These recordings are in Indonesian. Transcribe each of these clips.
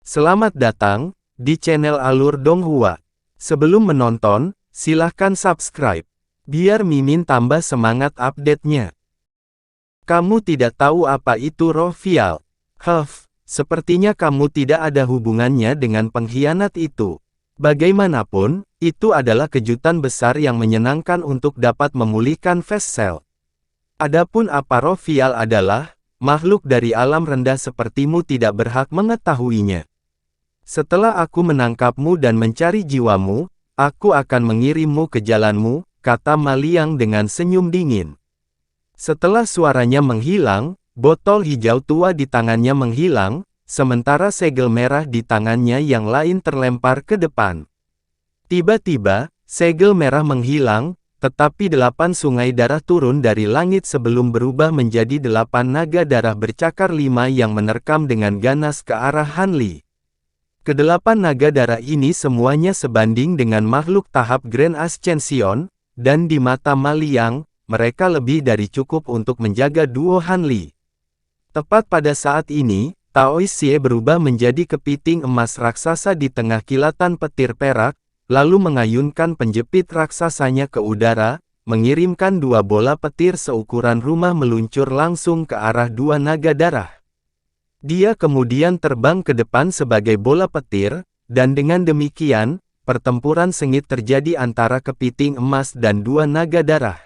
Selamat datang di channel Alur Donghua. Sebelum menonton, silahkan subscribe, biar Mimin tambah semangat update-nya. Kamu tidak tahu apa itu roh Vial? Sepertinya kamu tidak ada hubungannya dengan pengkhianat itu. Bagaimanapun, itu adalah kejutan besar yang menyenangkan untuk dapat memulihkan Vessel. Adapun apa roh Vial adalah, makhluk dari alam rendah sepertimu tidak berhak mengetahuinya. Setelah aku menangkapmu dan mencari jiwamu, aku akan mengirimmu ke jalanmu, kata Maliang dengan senyum dingin. Setelah suaranya menghilang, botol hijau tua di tangannya menghilang, sementara segel merah di tangannya yang lain terlempar ke depan. Tiba-tiba, segel merah menghilang, tetapi 8 sungai darah turun dari langit sebelum berubah menjadi 8 naga darah bercakar 5 yang menerkam dengan ganas ke arah Hanli. Kedelapan naga darah ini semuanya sebanding dengan makhluk tahap Grand Ascension, dan di mata Maliang, mereka lebih dari cukup untuk menjaga duo Hanli. Tepat pada saat ini, Taois Xie berubah menjadi kepiting emas raksasa di tengah kilatan petir perak, lalu mengayunkan penjepit raksasanya ke udara, mengirimkan 2 bola petir seukuran rumah meluncur langsung ke arah 2 naga darah. Dia kemudian terbang ke depan sebagai bola petir, dan dengan demikian, pertempuran sengit terjadi antara kepiting emas dan 2 naga darah.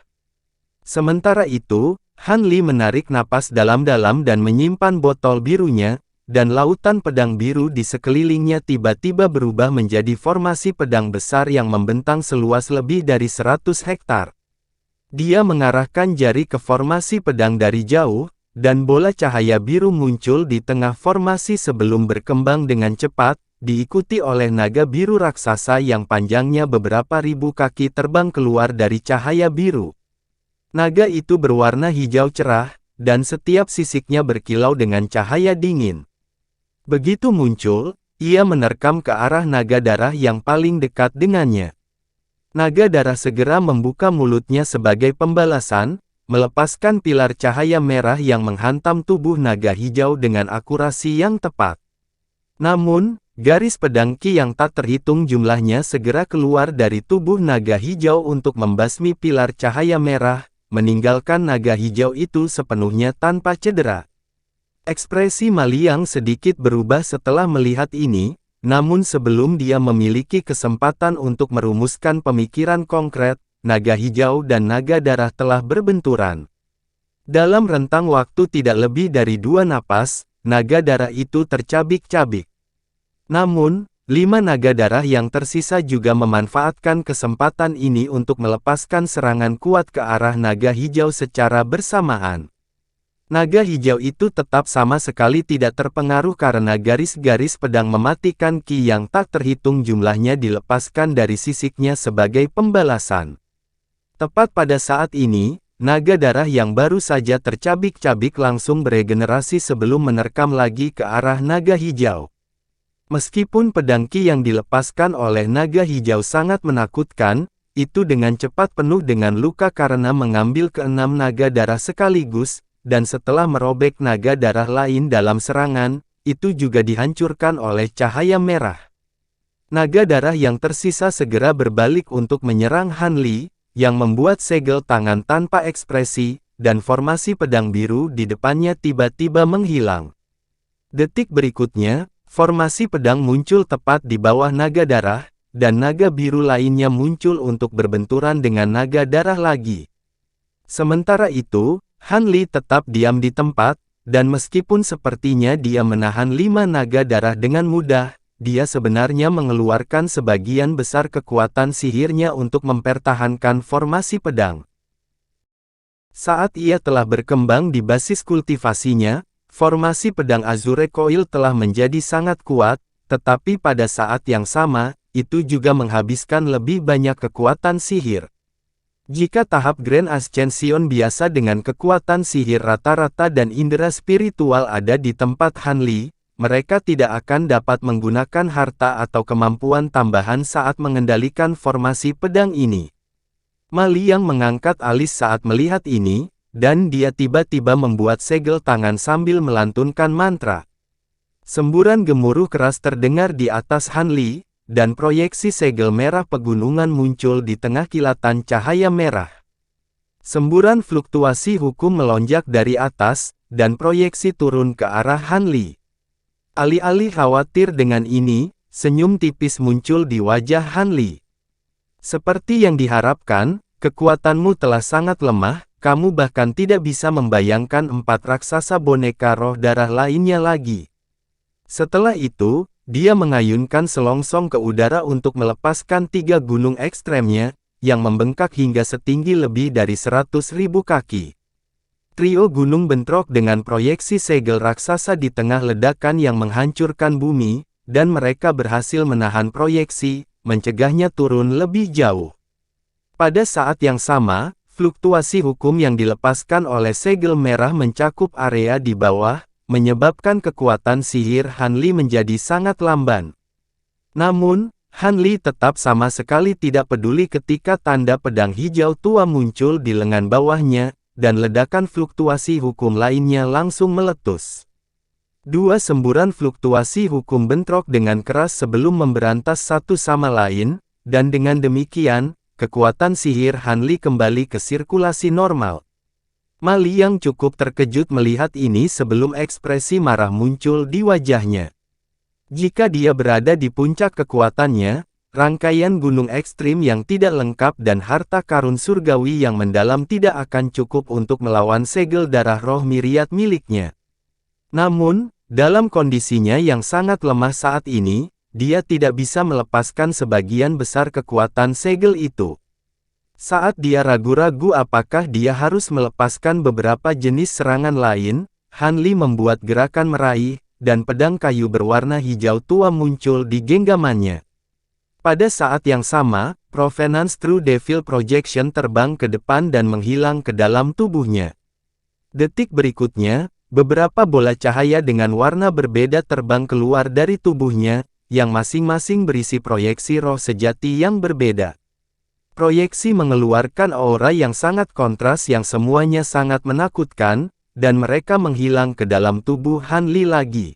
Sementara itu, Hanli menarik napas dalam-dalam dan menyimpan botol birunya, dan lautan pedang biru di sekelilingnya tiba-tiba berubah menjadi formasi pedang besar yang membentang seluas lebih dari 100 hektar. Dia mengarahkan jari ke formasi pedang dari jauh, dan bola cahaya biru muncul di tengah formasi sebelum berkembang dengan cepat, diikuti oleh naga biru raksasa yang panjangnya beberapa ribu kaki terbang keluar dari cahaya biru. Naga itu berwarna hijau cerah, dan setiap sisiknya berkilau dengan cahaya dingin. Begitu muncul, ia menerkam ke arah naga darah yang paling dekat dengannya. Naga darah segera membuka mulutnya sebagai pembalasan, melepaskan pilar cahaya merah yang menghantam tubuh naga hijau dengan akurasi yang tepat. Namun, garis pedang Qi yang tak terhitung jumlahnya segera keluar dari tubuh naga hijau untuk membasmi pilar cahaya merah, meninggalkan naga hijau itu sepenuhnya tanpa cedera. Ekspresi Maliang sedikit berubah setelah melihat ini, namun sebelum dia memiliki kesempatan untuk merumuskan pemikiran konkret, naga hijau dan naga darah telah berbenturan. Dalam rentang waktu tidak lebih dari 2 napas, naga darah itu tercabik-cabik. Namun, 5 naga darah yang tersisa juga memanfaatkan kesempatan ini untuk melepaskan serangan kuat ke arah naga hijau secara bersamaan. Naga hijau itu tetap sama sekali tidak terpengaruh karena garis-garis pedang mematikan Qi yang tak terhitung jumlahnya dilepaskan dari sisiknya sebagai pembalasan. Tepat pada saat ini, naga darah yang baru saja tercabik-cabik langsung beregenerasi sebelum menerkam lagi ke arah naga hijau. Meskipun pedang Qi yang dilepaskan oleh naga hijau sangat menakutkan, itu dengan cepat penuh dengan luka karena mengambil ke-6 naga darah sekaligus, dan setelah merobek naga darah lain dalam serangan, itu juga dihancurkan oleh cahaya merah. Naga darah yang tersisa segera berbalik untuk menyerang Hanli, yang membuat segel tangan tanpa ekspresi, dan formasi pedang biru di depannya tiba-tiba menghilang. Detik berikutnya, formasi pedang muncul tepat di bawah naga darah, dan naga biru lainnya muncul untuk berbenturan dengan naga darah lagi. Sementara itu, Hanli tetap diam di tempat, dan meskipun sepertinya dia menahan 5 naga darah dengan mudah, dia sebenarnya mengeluarkan sebagian besar kekuatan sihirnya untuk mempertahankan formasi pedang. Saat ia telah berkembang di basis kultivasinya, formasi pedang Azure Coil telah menjadi sangat kuat, tetapi pada saat yang sama, itu juga menghabiskan lebih banyak kekuatan sihir. Jika tahap Grand Ascension biasa dengan kekuatan sihir rata-rata dan indera spiritual ada di tempat Hanli, mereka tidak akan dapat menggunakan harta atau kemampuan tambahan saat mengendalikan formasi pedang ini. Maliang mengangkat alis saat melihat ini, dan dia tiba-tiba membuat segel tangan sambil melantunkan mantra. Semburan gemuruh keras terdengar di atas Han Li, dan proyeksi segel merah pegunungan muncul di tengah kilatan cahaya merah. Semburan fluktuasi hukum melonjak dari atas, dan proyeksi turun ke arah Han Li. Alih-alih khawatir dengan ini, senyum tipis muncul di wajah Han Li. Seperti yang diharapkan, kekuatanmu telah sangat lemah, kamu bahkan tidak bisa membayangkan 4 raksasa boneka roh darah lainnya lagi. Setelah itu, dia mengayunkan selongsong ke udara untuk melepaskan 3 gunung ekstremnya, yang membengkak hingga setinggi lebih dari 100.000 kaki. Trio gunung bentrok dengan proyeksi segel raksasa di tengah ledakan yang menghancurkan bumi, dan mereka berhasil menahan proyeksi, mencegahnya turun lebih jauh. Pada saat yang sama, fluktuasi hukum yang dilepaskan oleh segel merah mencakup area di bawah, menyebabkan kekuatan sihir Han Li menjadi sangat lamban. Namun, Han Li tetap sama sekali tidak peduli ketika tanda pedang hijau tua muncul di lengan bawahnya, dan ledakan fluktuasi hukum lainnya langsung meletus. 2 semburan fluktuasi hukum bentrok dengan keras sebelum memberantas satu sama lain, dan dengan demikian, kekuatan sihir Han Li kembali ke sirkulasi normal. Ma Liang cukup terkejut melihat ini sebelum ekspresi marah muncul di wajahnya. Jika dia berada di puncak kekuatannya, rangkaian gunung ekstrim yang tidak lengkap dan harta karun surgawi yang mendalam tidak akan cukup untuk melawan segel darah roh miriat miliknya. Namun, dalam kondisinya yang sangat lemah saat ini, dia tidak bisa melepaskan sebagian besar kekuatan segel itu. Saat dia ragu-ragu apakah dia harus melepaskan beberapa jenis serangan lain, Han Li membuat gerakan meraih, dan pedang kayu berwarna hijau tua muncul di genggamannya. Pada saat yang sama, Provenance True Devil Projection terbang ke depan dan menghilang ke dalam tubuhnya. Detik berikutnya, beberapa bola cahaya dengan warna berbeda terbang keluar dari tubuhnya, yang masing-masing berisi proyeksi roh sejati yang berbeda. Proyeksi mengeluarkan aura yang sangat kontras yang semuanya sangat menakutkan, dan mereka menghilang ke dalam tubuh Han Li lagi.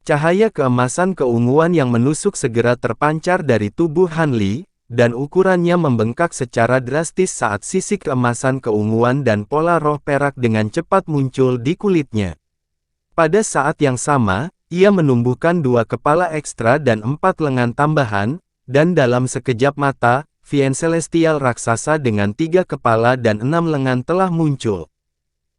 Cahaya keemasan keunguan yang menusuk segera terpancar dari tubuh Han Li, dan ukurannya membengkak secara drastis saat sisik keemasan keunguan dan pola roh perak dengan cepat muncul di kulitnya. Pada saat yang sama, ia menumbuhkan 2 kepala ekstra dan 4 lengan tambahan, dan dalam sekejap mata, Vien Celestial raksasa dengan 3 kepala dan 6 lengan telah muncul.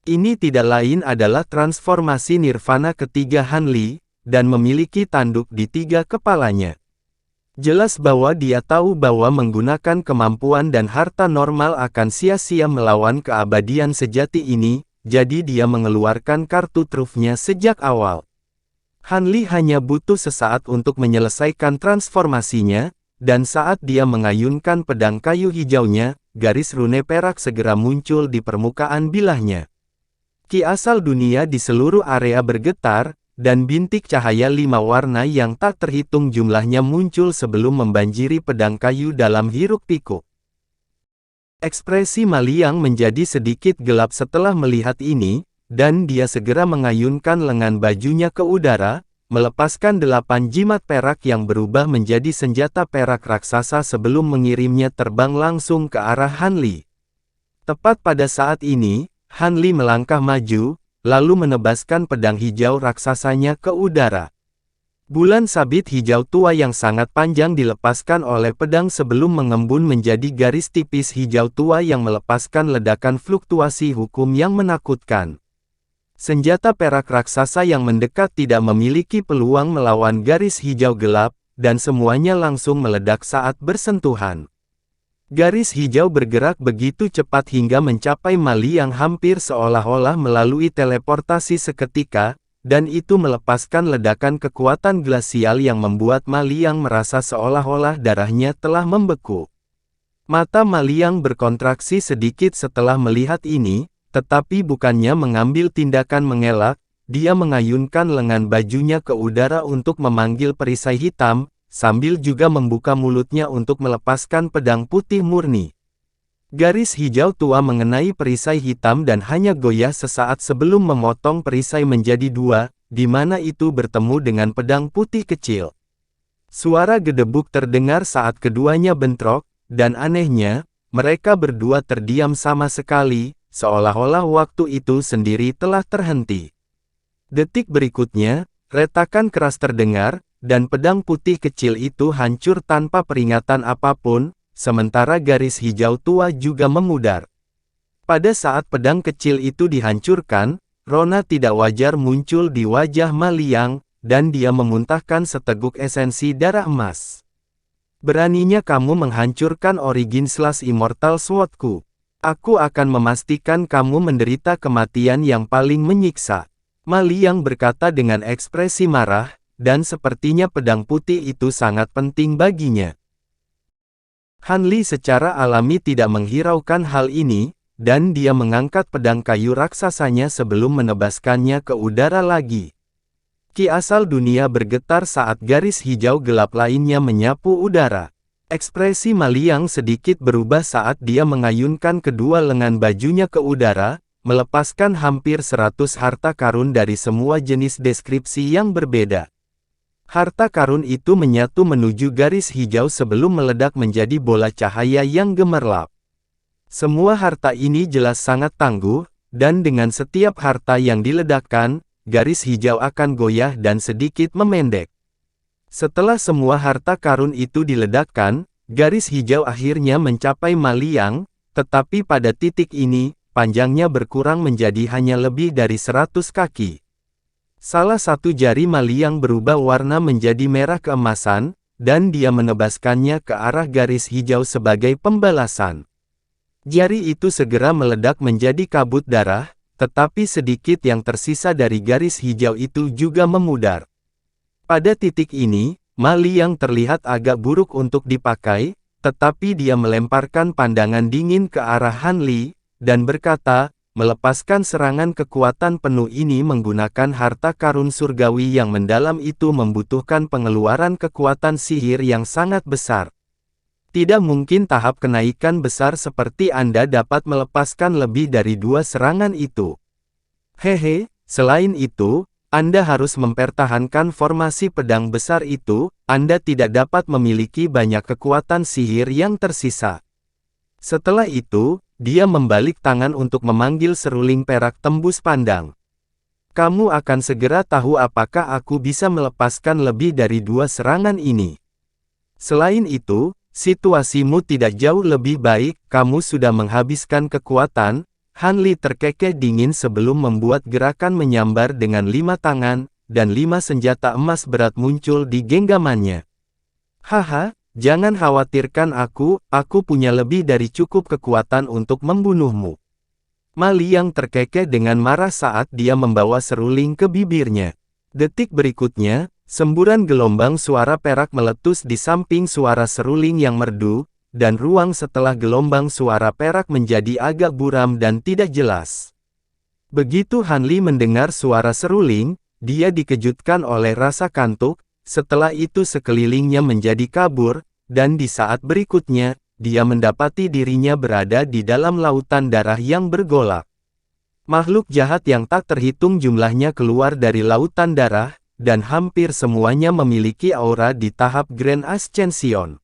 Ini tidak lain adalah transformasi nirvana ketiga Han Li, dan memiliki tanduk di 3 kepalanya. Jelas bahwa dia tahu bahwa menggunakan kemampuan dan harta normal akan sia-sia melawan keabadian sejati ini, jadi dia mengeluarkan kartu trufnya sejak awal. Han Li hanya butuh sesaat untuk menyelesaikan transformasinya, dan saat dia mengayunkan pedang kayu hijaunya, garis rune perak segera muncul di permukaan bilahnya. Ki asal dunia di seluruh area bergetar, dan bintik cahaya 5 warna yang tak terhitung jumlahnya muncul sebelum membanjiri pedang kayu dalam hiruk-pikuk. Ekspresi Ma Liang menjadi sedikit gelap setelah melihat ini, dan dia segera mengayunkan lengan bajunya ke udara, melepaskan 8 jimat perak yang berubah menjadi senjata perak raksasa sebelum mengirimnya terbang langsung ke arah Han Li. Tepat pada saat ini, Han Li melangkah maju, lalu menebaskan pedang hijau raksasanya ke udara. Bulan sabit hijau tua yang sangat panjang dilepaskan oleh pedang sebelum mengembun menjadi garis tipis hijau tua yang melepaskan ledakan fluktuasi hukum yang menakutkan. Senjata perak raksasa yang mendekat tidak memiliki peluang melawan garis hijau gelap, dan semuanya langsung meledak saat bersentuhan. Garis hijau bergerak begitu cepat hingga mencapai Ma Liang hampir seolah-olah melalui teleportasi seketika, dan itu melepaskan ledakan kekuatan glasial yang membuat Ma Liang merasa seolah-olah darahnya telah membeku. Mata Ma Liang berkontraksi sedikit setelah melihat ini, tetapi bukannya mengambil tindakan mengelak, dia mengayunkan lengan bajunya ke udara untuk memanggil perisai hitam, sambil juga membuka mulutnya untuk melepaskan pedang putih murni. Garis hijau tua mengenai perisai hitam dan hanya goyah sesaat sebelum memotong perisai menjadi 2, di mana itu bertemu dengan pedang putih kecil. Suara gedebuk terdengar saat keduanya bentrok, dan anehnya, mereka berdua terdiam sama sekali, seolah-olah waktu itu sendiri telah terhenti. Detik berikutnya, retakan keras terdengar, dan pedang putih kecil itu hancur tanpa peringatan apapun, sementara garis hijau tua juga memudar. Pada saat pedang kecil itu dihancurkan, rona tidak wajar muncul di wajah Ma Liang, dan dia memuntahkan seteguk esensi darah emas. Beraninya kamu menghancurkan origin slash immortal swordku. Aku akan memastikan kamu menderita kematian yang paling menyiksa. Ma Liang berkata dengan ekspresi marah, dan sepertinya pedang putih itu sangat penting baginya. Han Li secara alami tidak menghiraukan hal ini, dan dia mengangkat pedang kayu raksasanya sebelum menebaskannya ke udara lagi. Ki asal dunia bergetar saat garis hijau gelap lainnya menyapu udara. Ekspresi Ma Liang sedikit berubah saat dia mengayunkan kedua lengan bajunya ke udara, melepaskan hampir 100 harta karun dari semua jenis deskripsi yang berbeda. Harta karun itu menyatu menuju garis hijau sebelum meledak menjadi bola cahaya yang gemerlap. Semua harta ini jelas sangat tangguh, dan dengan setiap harta yang diledakkan, garis hijau akan goyah dan sedikit memendek. Setelah semua harta karun itu diledakkan, garis hijau akhirnya mencapai Ma Liang, tetapi pada titik ini, panjangnya berkurang menjadi hanya lebih dari 100 kaki. Salah satu jari Ma Liang berubah warna menjadi merah keemasan, dan dia menebaskannya ke arah garis hijau sebagai pembalasan. Jari itu segera meledak menjadi kabut darah, tetapi sedikit yang tersisa dari garis hijau itu juga memudar. Pada titik ini, Ma Liang terlihat agak buruk untuk dipakai, tetapi dia melemparkan pandangan dingin ke arah Han Li, dan berkata, melepaskan serangan kekuatan penuh ini menggunakan harta karun surgawi yang mendalam itu membutuhkan pengeluaran kekuatan sihir yang sangat besar. Tidak mungkin tahap kenaikan besar seperti Anda dapat melepaskan lebih dari 2 serangan itu. Hehe, selain itu, Anda harus mempertahankan formasi pedang besar itu, Anda tidak dapat memiliki banyak kekuatan sihir yang tersisa. Setelah itu, dia membalik tangan untuk memanggil seruling perak tembus pandang. Kamu akan segera tahu apakah aku bisa melepaskan lebih dari 2 serangan ini. Selain itu, situasimu tidak jauh lebih baik, kamu sudah menghabiskan kekuatan. Han Li terkekeh dingin sebelum membuat gerakan menyambar dengan 5 tangan, dan 5 senjata emas berat muncul di genggamannya. Haha, jangan khawatirkan aku punya lebih dari cukup kekuatan untuk membunuhmu. Ma Liang terkekeh dengan marah saat dia membawa seruling ke bibirnya. Detik berikutnya, semburan gelombang suara perak meletus di samping suara seruling yang merdu, dan ruang setelah gelombang suara perak menjadi agak buram dan tidak jelas. Begitu Han Li mendengar suara seruling, dia dikejutkan oleh rasa kantuk, setelah itu sekelilingnya menjadi kabur, dan di saat berikutnya, dia mendapati dirinya berada di dalam lautan darah yang bergolak. Makhluk jahat yang tak terhitung jumlahnya keluar dari lautan darah, dan hampir semuanya memiliki aura di tahap Grand Ascension.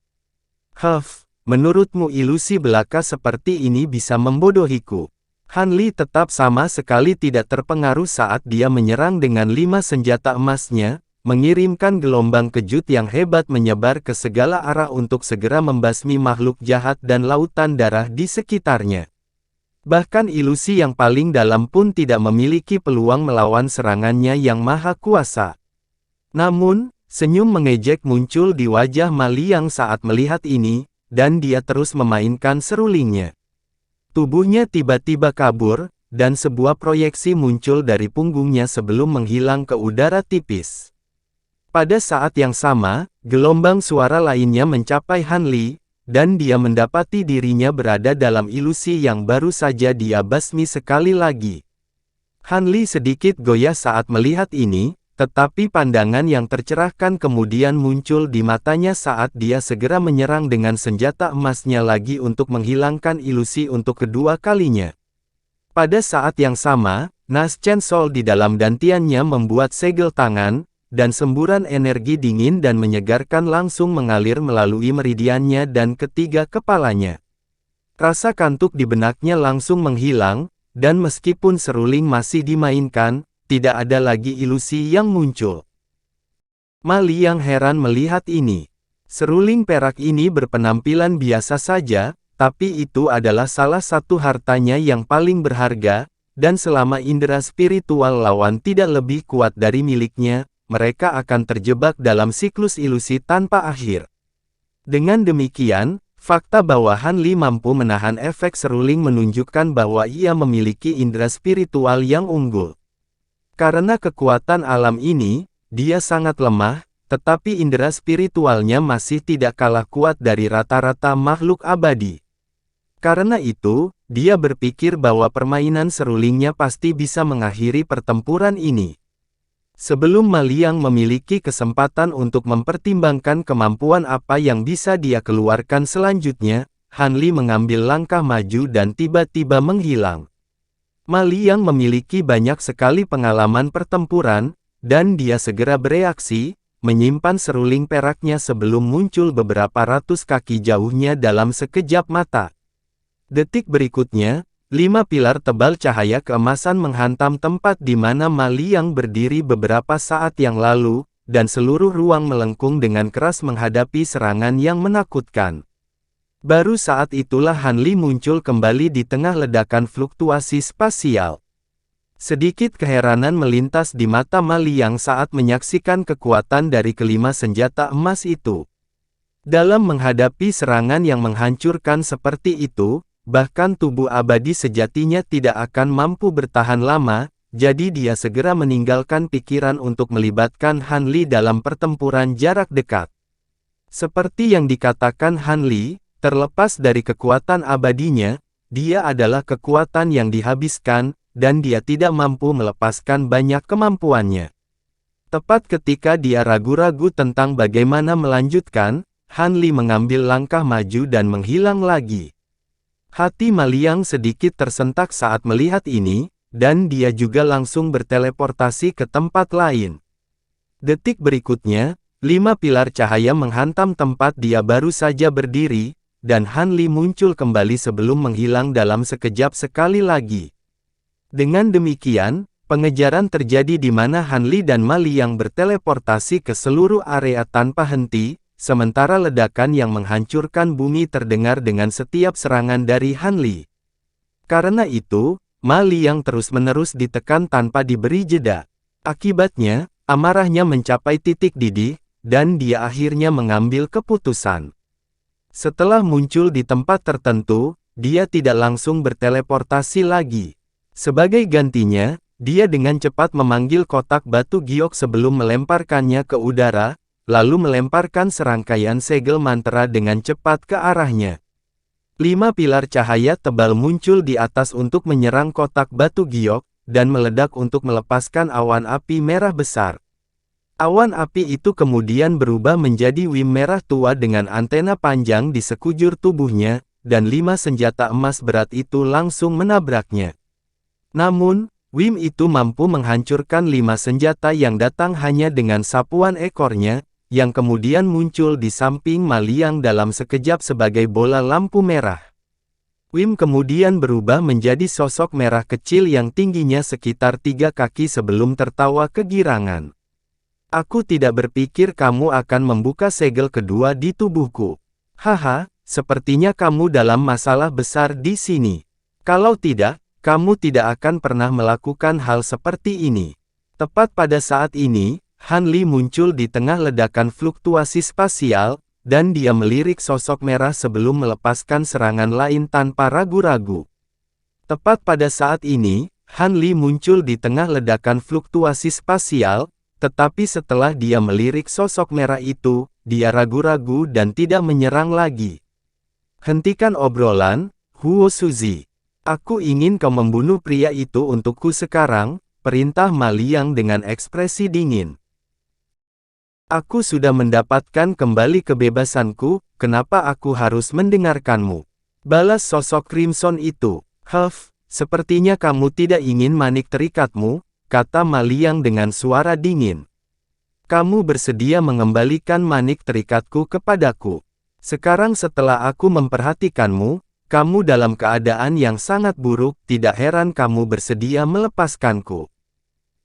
Menurutmu ilusi belaka seperti ini bisa membodohiku? Han Li tetap sama sekali tidak terpengaruh saat dia menyerang dengan 5 senjata emasnya, mengirimkan gelombang kejut yang hebat menyebar ke segala arah untuk segera membasmi makhluk jahat dan lautan darah di sekitarnya. Bahkan ilusi yang paling dalam pun tidak memiliki peluang melawan serangannya yang maha kuasa. Namun, senyum mengejek muncul di wajah Ma Liang saat melihat ini, dan dia terus memainkan serulingnya. Tubuhnya tiba-tiba kabur, dan sebuah proyeksi muncul dari punggungnya sebelum menghilang ke udara tipis. Pada saat yang sama, gelombang suara lainnya mencapai Han Li, dan dia mendapati dirinya berada dalam ilusi yang baru saja dia basmi sekali lagi. Han Li sedikit goyah saat melihat ini, tetapi pandangan yang tercerahkan kemudian muncul di matanya saat dia segera menyerang dengan senjata emasnya lagi untuk menghilangkan ilusi untuk kedua kalinya. Pada saat yang sama, Nas Chen Sol di dalam dantiannya membuat segel tangan, dan semburan energi dingin dan menyegarkan langsung mengalir melalui meridiannya dan ketiga kepalanya. Rasa kantuk di benaknya langsung menghilang, dan meskipun seruling masih dimainkan, tidak ada lagi ilusi yang muncul. Ma Liang heran melihat ini. Seruling perak ini berpenampilan biasa saja, tapi itu adalah salah satu hartanya yang paling berharga, dan selama indera spiritual lawan tidak lebih kuat dari miliknya, mereka akan terjebak dalam siklus ilusi tanpa akhir. Dengan demikian, fakta bahwa Han Li mampu menahan efek seruling menunjukkan bahwa ia memiliki indera spiritual yang unggul. Karena kekuatan alam ini, dia sangat lemah, tetapi indera spiritualnya masih tidak kalah kuat dari rata-rata makhluk abadi. Karena itu, dia berpikir bahwa permainan serulingnya pasti bisa mengakhiri pertempuran ini. Sebelum Ma Liang memiliki kesempatan untuk mempertimbangkan kemampuan apa yang bisa dia keluarkan selanjutnya, Han Li mengambil langkah maju dan tiba-tiba menghilang. Ma Liang memiliki banyak sekali pengalaman pertempuran, dan dia segera bereaksi, menyimpan seruling peraknya sebelum muncul beberapa ratus kaki jauhnya dalam sekejap mata. Detik berikutnya, 5 pilar tebal cahaya keemasan menghantam tempat di mana Ma Liang berdiri beberapa saat yang lalu, dan seluruh ruang melengkung dengan keras menghadapi serangan yang menakutkan. Baru saat itulah Han Li muncul kembali di tengah ledakan fluktuasi spasial. Sedikit keheranan melintas di mata Ma Liang saat menyaksikan kekuatan dari kelima senjata emas itu. Dalam menghadapi serangan yang menghancurkan seperti itu, bahkan tubuh abadi sejatinya tidak akan mampu bertahan lama, jadi dia segera meninggalkan pikiran untuk melibatkan Han Li dalam pertempuran jarak dekat. Seperti yang dikatakan Han Li, terlepas dari kekuatan abadinya, dia adalah kekuatan yang dihabiskan, dan dia tidak mampu melepaskan banyak kemampuannya. Tepat ketika dia ragu-ragu tentang bagaimana melanjutkan, Han Li mengambil langkah maju dan menghilang lagi. Hati Ma Liang sedikit tersentak saat melihat ini, dan dia juga langsung berteleportasi ke tempat lain. Detik berikutnya, 5 pilar cahaya menghantam tempat dia baru saja berdiri, dan Han Li muncul kembali sebelum menghilang dalam sekejap sekali lagi. Dengan demikian, pengejaran terjadi di mana Han Li dan Ma Liang berteleportasi ke seluruh area tanpa henti, sementara ledakan yang menghancurkan bumi terdengar dengan setiap serangan dari Han Li. Karena itu, Ma Liang terus-menerus ditekan tanpa diberi jeda. Akibatnya, amarahnya mencapai titik didih, dan dia akhirnya mengambil keputusan. Setelah muncul di tempat tertentu, dia tidak langsung berteleportasi lagi. Sebagai gantinya, dia dengan cepat memanggil kotak batu giok sebelum melemparkannya ke udara, lalu melemparkan serangkaian segel mantra dengan cepat ke arahnya. 5 pilar cahaya tebal muncul di atas untuk menyerang kotak batu giok, dan meledak untuk melepaskan awan api merah besar. Awan api itu kemudian berubah menjadi Wim merah tua dengan antena panjang di sekujur tubuhnya, dan 5 senjata emas berat itu langsung menabraknya. Namun, Wim itu mampu menghancurkan 5 senjata yang datang hanya dengan sapuan ekornya, yang kemudian muncul di samping Ma Liang dalam sekejap sebagai bola lampu merah. Wim kemudian berubah menjadi sosok merah kecil yang tingginya sekitar 3 kaki sebelum tertawa kegirangan. Aku tidak berpikir kamu akan membuka segel kedua di tubuhku. Haha, sepertinya kamu dalam masalah besar di sini. Kalau tidak, kamu tidak akan pernah melakukan hal seperti ini. Tepat pada saat ini, Han Li muncul di tengah ledakan fluktuasi spasial, dan dia melirik sosok merah sebelum melepaskan serangan lain tanpa ragu-ragu. Tepat pada saat ini, Han Li muncul di tengah ledakan fluktuasi spasial, tetapi setelah dia melirik sosok merah itu, dia ragu-ragu dan tidak menyerang lagi. Hentikan obrolan, Huo Suzi. Aku ingin kau membunuh pria itu untukku sekarang, perintah Ma Liang dengan ekspresi dingin. Aku sudah mendapatkan kembali kebebasanku, kenapa aku harus mendengarkanmu? Balas sosok Crimson itu. sepertinya kamu tidak ingin manik terikatmu, kata Ma Liang dengan suara dingin. Kamu bersedia mengembalikan manik terikatku kepadaku. Sekarang setelah aku memperhatikanmu, kamu dalam keadaan yang sangat buruk, tidak heran kamu bersedia melepaskanku.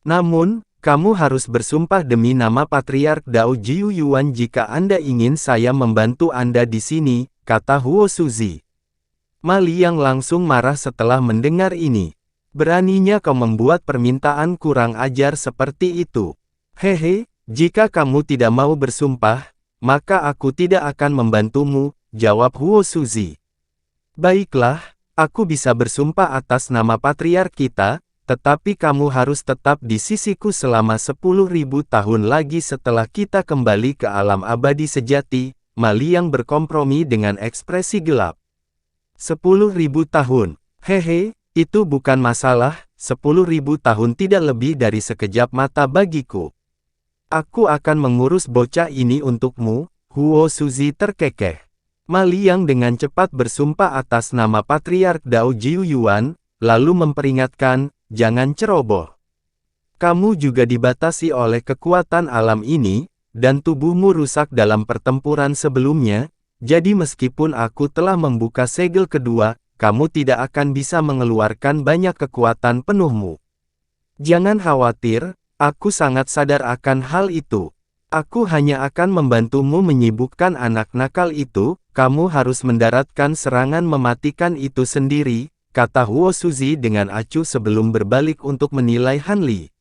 Namun, kamu harus bersumpah demi nama Patriark Dao Jiu Yuan jika Anda ingin saya membantu Anda di sini, kata Huo Suzi. Ma Liang langsung marah setelah mendengar ini. Beraninya kau membuat permintaan kurang ajar seperti itu. Hehe, jika kamu tidak mau bersumpah, maka aku tidak akan membantumu, jawab Huo Suzi. Baiklah, aku bisa bersumpah atas nama Patriark kita, tetapi kamu harus tetap di sisiku selama 10.000 tahun lagi setelah kita kembali ke alam abadi sejati. Ma Liang berkompromi dengan ekspresi gelap. 10.000 tahun, hehe, itu bukan masalah, 10.000 tahun tidak lebih dari sekejap mata bagiku. Aku akan mengurus bocah ini untukmu, Huo Suzi terkekeh. Ma Liang dengan cepat bersumpah atas nama Patriark Dao Jiu Yuan, lalu memperingatkan, jangan ceroboh. Kamu juga dibatasi oleh kekuatan alam ini, dan tubuhmu rusak dalam pertempuran sebelumnya, jadi meskipun aku telah membuka segel kedua, kamu tidak akan bisa mengeluarkan banyak kekuatan penuhmu. Jangan khawatir, aku sangat sadar akan hal itu. Aku hanya akan membantumu menyibukkan anak nakal itu, kamu harus mendaratkan serangan mematikan itu sendiri, kata Huo Suzi dengan acuh sebelum berbalik untuk menilai Han Li.